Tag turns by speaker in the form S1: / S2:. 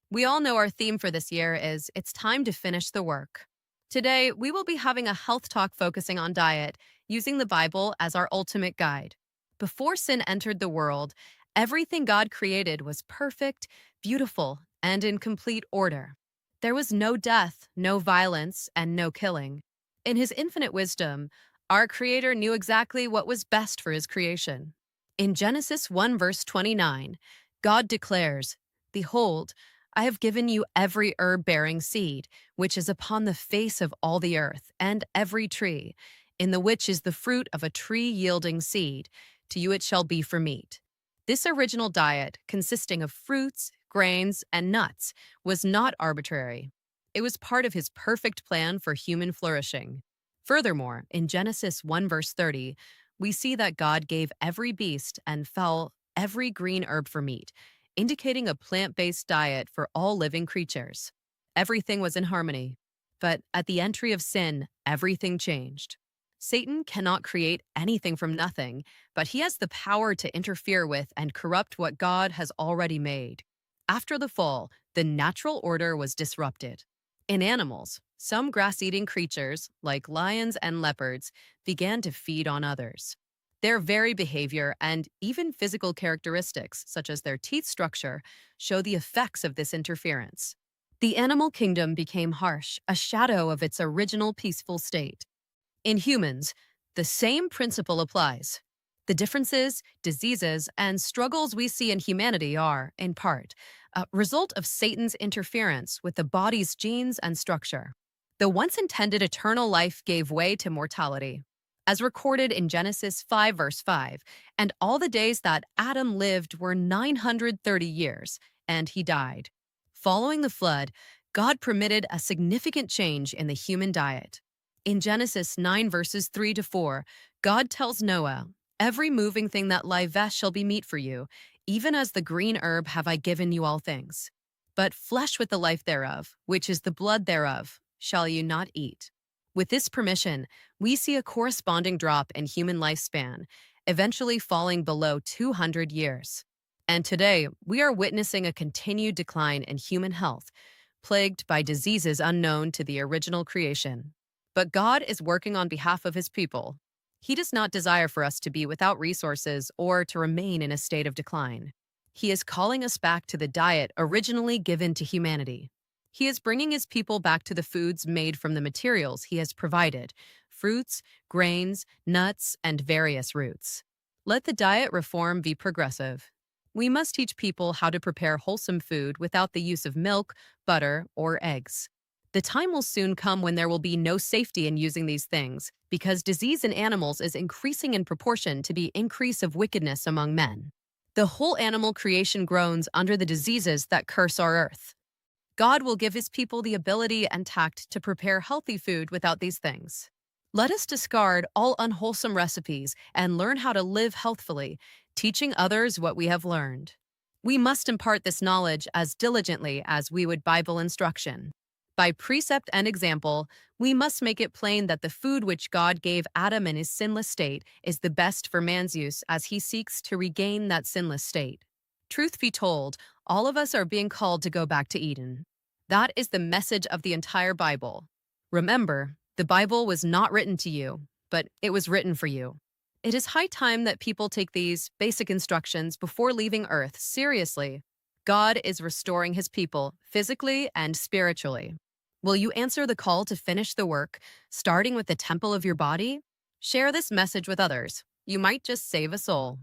S1: We all know our theme for this year is It's Time to Finish the Work. Today, we will be having a health talk focusing on diet, using the Bible as our ultimate guide. Before sin entered the world, everything God created was perfect, beautiful, and in complete order. There was no death, no violence, and no killing. In his infinite wisdom, our Creator knew exactly what was best for his creation. In Genesis 1, verse 29, God declares, Behold, I have given you every herb bearing seed, which is upon the face of all the earth, and every tree, in the which is the fruit of a tree yielding seed. To you it shall be for meat. This original diet, consisting of fruits, grains, and nuts, was not arbitrary. It was part of his perfect plan for human flourishing. Furthermore, in Genesis 1 verse 30, we see that God gave every beast and fowl every green herb for meat, indicating a plant based diet for all living creatures. Everything was in harmony. But at the entry of sin, everything changed. Satan cannot create anything from nothing, but he has the power to interfere with and corrupt what God has already made. After the fall, the natural order was disrupted. In animals, some grass eating creatures, like lions and leopards, began to feed on others. Their very behavior and even physical characteristics, such as their teeth structure, show the effects of this interference. The animal kingdom became harsh, a shadow of its original peaceful state. In humans, the same principle applies. The differences, diseases, and struggles we see in humanity are, in part, a result of Satan's interference with the body's genes and structure. The once intended eternal life gave way to mortality, as recorded in Genesis 5, verse 5, and all the days that Adam lived were 930 years, and he died. Following the flood, God permitted a significant change in the human diet. In Genesis 9, verses 3 to 4, God tells Noah, Every moving thing that liveth shall be meat for you, even as the green herb have I given you all things. But flesh with the life thereof, which is the blood thereof, shall you not eat. With this permission, we see a corresponding drop in human lifespan, eventually falling below 200 years. And today, we are witnessing a continued decline in human health, plagued by diseases unknown to the original creation. But God is working on behalf of his people. He does not desire for us to be without resources or to remain in a state of decline. He is calling us back to the diet originally given to humanity. He is bringing his people back to the foods made from the materials he has provided: fruits, grains, nuts, and various roots. Let the diet reform be progressive. We must teach people how to prepare wholesome food without the use of milk, butter, or eggs. The time will soon come when there will be no safety in using these things, because disease in animals is increasing in proportion to the increase of wickedness among men. The whole animal creation groans under the diseases that curse our earth. God will give his people the ability and tact to prepare healthy food without these things. Let us discard all unwholesome recipes and learn how to live healthfully, teaching others what we have learned. We must impart this knowledge as diligently as we would Bible instruction. By precept and example, we must make it plain that the food which God gave Adam in his sinless state is the best for man's use as he seeks to regain that sinless state. Truth be told, all of us are being called to go back to Eden. That is the message of the entire Bible. Remember, the Bible was not written to you, but it was written for you. It is high time that people take these basic instructions before leaving Earth seriously. God is restoring his people physically and spiritually. Will you answer the call to finish the work, starting with the temple of your body? Share this message with others. You might just save a soul.